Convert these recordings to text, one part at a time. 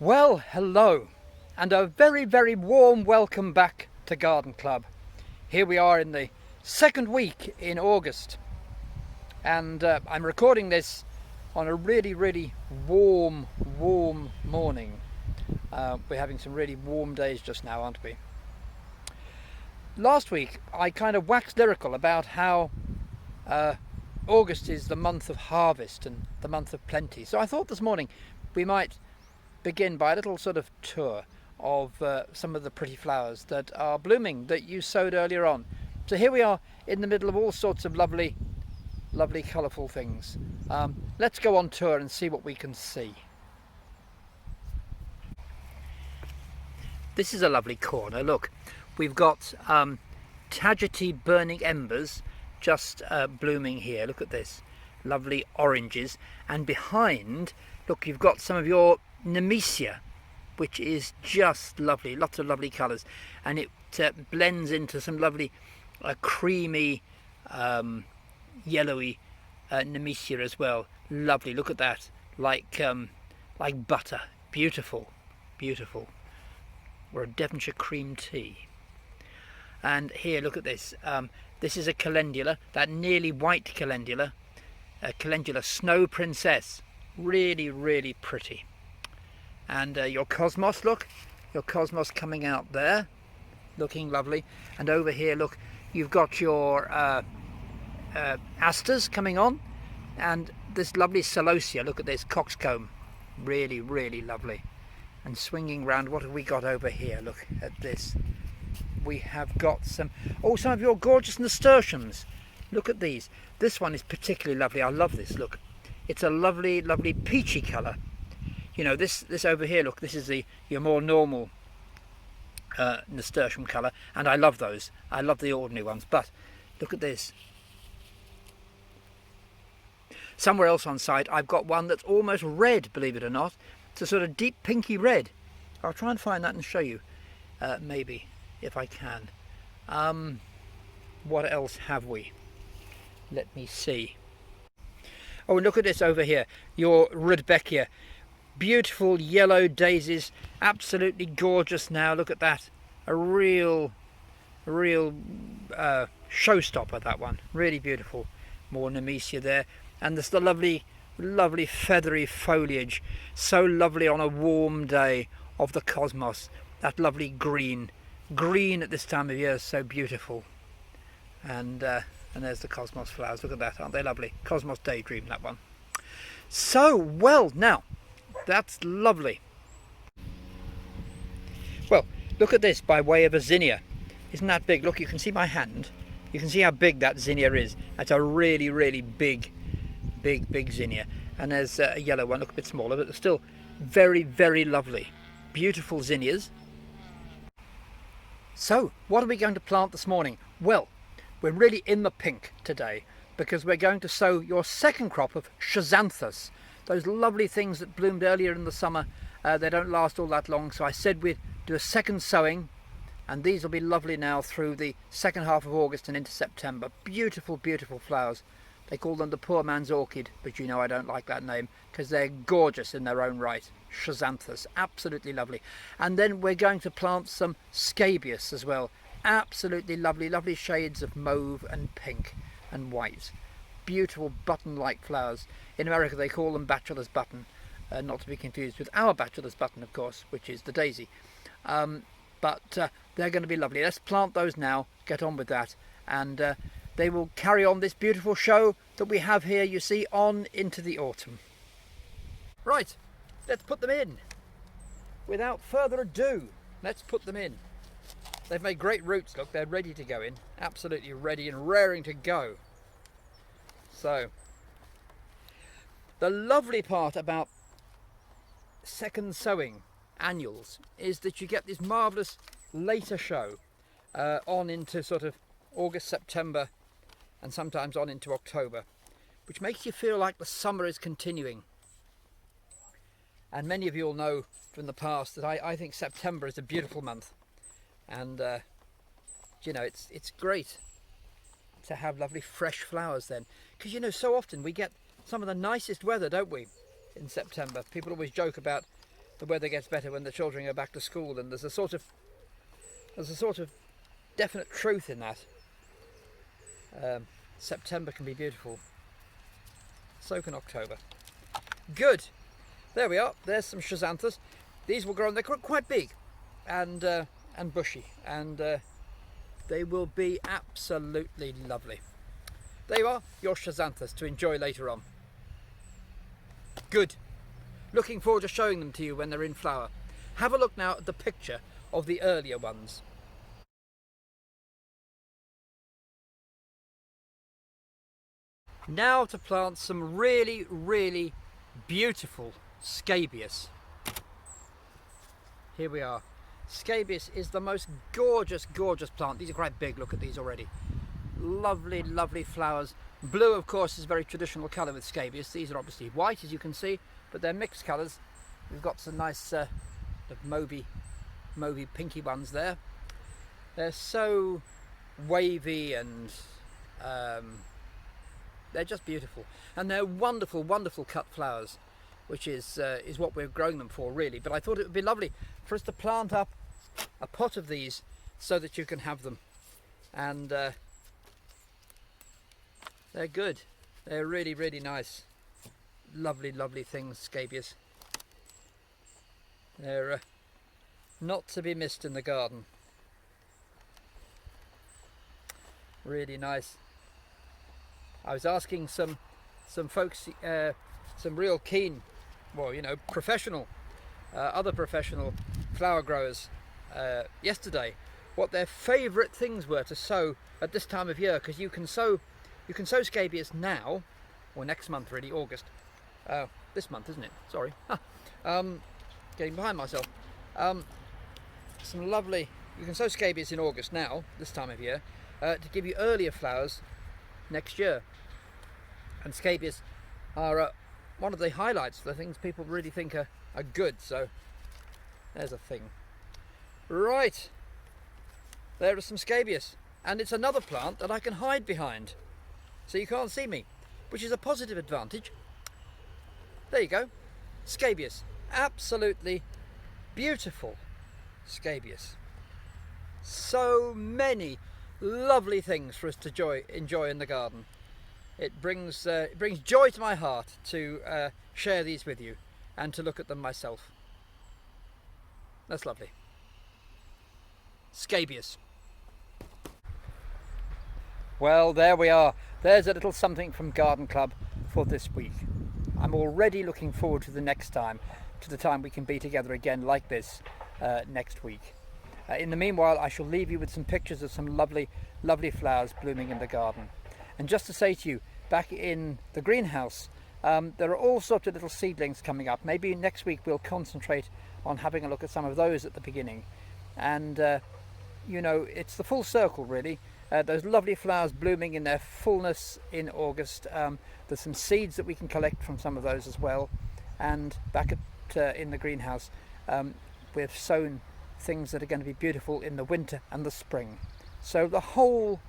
Well, hello, and a very, very warm welcome back to Garden Club. Here we are in the second week in August, and I'm recording this on a really, really warm morning. We're having some really warm days just now, aren't we? Last week, I kind of waxed lyrical about how August is the month of harvest and the month of plenty. So I thought this morning we might begin by a little sort of tour of some of the pretty flowers that are blooming that you sowed earlier on. So here we are in the middle of all sorts of lovely colourful things. Let's go on tour and see what we can see. This is a lovely corner. Look, we've got Tagetes burning embers just blooming here. Look at this, lovely oranges, and behind, look, you've got some of your Nemesia, which is just lovely, lots of lovely colours, and it blends into some lovely creamy yellowy Nemesia as well. Lovely, look at that, like butter. Beautiful, or a Devonshire cream tea. And here, look at this, this is a calendula, that nearly white calendula, a calendula Snow Princess, really pretty. And your cosmos, look, your cosmos coming out there, looking lovely. And over here, look, you've got your asters coming on, and this lovely celosia. Look at this coxcomb, really lovely. And swinging round, what have we got over here? Look at this. We have got some of your gorgeous nasturtiums. Look at these. This one is particularly lovely. I love this. Look, it's a lovely peachy colour. You know, this over here, look, this is your more normal nasturtium colour, and I love those. I love the ordinary ones, but look at this. Somewhere else on site, I've got one that's almost red, believe it or not. It's a sort of deep pinky red. I'll try and find that and show you, maybe, if I can. What else have we? Let me see. Oh, look at this over here, your Rudbeckia. Beautiful yellow daisies, absolutely gorgeous now. Look at that, a real showstopper, that one, really beautiful. More Nemesia there, and there's the lovely feathery foliage, so lovely on a warm day of the cosmos. That lovely green at this time of year is so beautiful. And there's the cosmos flowers. Look at that, aren't they lovely? Cosmos Daydream, that one. So, well, now that's lovely. Well, look at this by way of a zinnia. Isn't that big? Look, you can see my hand. You can see how big that zinnia is. That's a really big zinnia. And there's a yellow one, look a bit smaller, but still very lovely. Beautiful zinnias. So, what are we going to plant this morning? Well, we're really in the pink today because we're going to sow your second crop of Schizanthus. Those lovely things that bloomed earlier in the summer, they don't last all that long, so I said we'd do a second sowing, and these will be lovely now through the second half of August and into September. Beautiful flowers. They call them the poor man's orchid, but you know I don't like that name because they're gorgeous in their own right. Schizanthus, absolutely lovely. And then we're going to plant some Scabious as well. Absolutely lovely shades of mauve and pink and white. Beautiful button-like flowers. In America they call them bachelor's button, not to be confused with our bachelor's button, of course, which is the daisy. But they're going to be lovely. Let's plant those now, get on with that, and they will carry on this beautiful show that we have here, you see, on into the autumn. Right, let's put them in. Without further ado, let's put them in. They've made great roots, look, they're ready to go in. Absolutely ready and raring to go. So, the lovely part about second sowing annuals is that you get this marvellous later show on into sort of August, September, and sometimes on into October, which makes you feel like the summer is continuing. And many of you will know from the past that I think September is a beautiful month, and you know, it's great to have lovely fresh flowers then, because you know, so often we get some of the nicest weather, don't we, in September. People always joke about the weather gets better when the children go back to school, and there's a sort of definite truth in that. September can be beautiful. So can October. Good. There we are. There's some Schizanthus. These will grow, and they're quite big and bushy, and they will be absolutely lovely. There you are, your Schizanthus to enjoy later on. Good. Looking forward to showing them to you when they're in flower. Have a look now at the picture of the earlier ones. Now to plant some really, really beautiful Scabious. Here we are. Scabious is the most gorgeous, gorgeous plant. These are quite big, look at these already. Lovely, lovely flowers. Blue, of course, is a very traditional colour with Scabious. These are obviously white, as you can see, but they're mixed colours. We've got some nice mauvey pinky ones there. They're so wavy and they're just beautiful, and they're wonderful, wonderful cut flowers, which is what we're growing them for, really. But I thought it would be lovely for us to plant up a pot of these so that you can have them, and they're good. They're really, really nice, lovely, lovely things. Scabious. They're not to be missed in the garden. Really nice. I was asking some folks, some real keen, well, you know, professional, other professional flower growers yesterday, what their favourite things were to sow at this time of year, because you can sow Scabious now, or next month really, August. This month, isn't it? Sorry, getting behind myself. Some lovely. You can sow Scabious in August now, this time of year, to give you earlier flowers next year. And Scabious are one of the highlights, the things people really think are good. So there's a thing. Right, there is some Scabious, and it's another plant that I can hide behind, so you can't see me, which is a positive advantage. There you go, Scabious, absolutely beautiful Scabious. So many lovely things for us to enjoy in the garden. It brings joy to my heart to share these with you and to look at them myself. That's lovely. Scabious. Well, there we are. There's a little something from Garden Club for this week. I'm already looking forward to the next time, to the time we can be together again like this next week. In the meanwhile, I shall leave you with some pictures of some lovely, lovely flowers blooming in the garden. And just to say to you, back in the greenhouse, there are all sorts of little seedlings coming up. Maybe next week we'll concentrate on having a look at some of those at the beginning. And, you know, it's the full circle, really. Those lovely flowers blooming in their fullness in August. There's some seeds that we can collect from some of those as well. And back in the greenhouse, we've sown things that are going to be beautiful in the winter and the spring. So the whole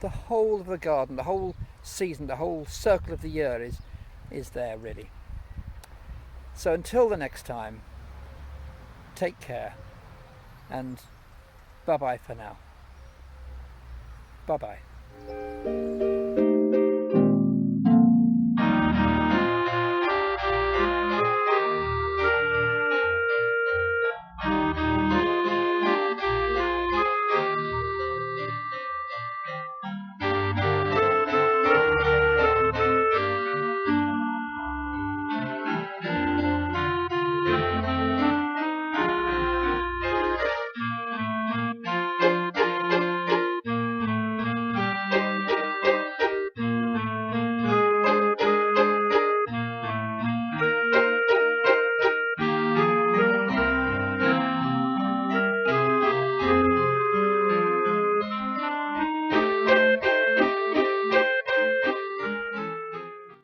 of the garden, the whole season, the whole circle of the year is there, really. So until the next time, take care, and bye bye for now. Bye bye.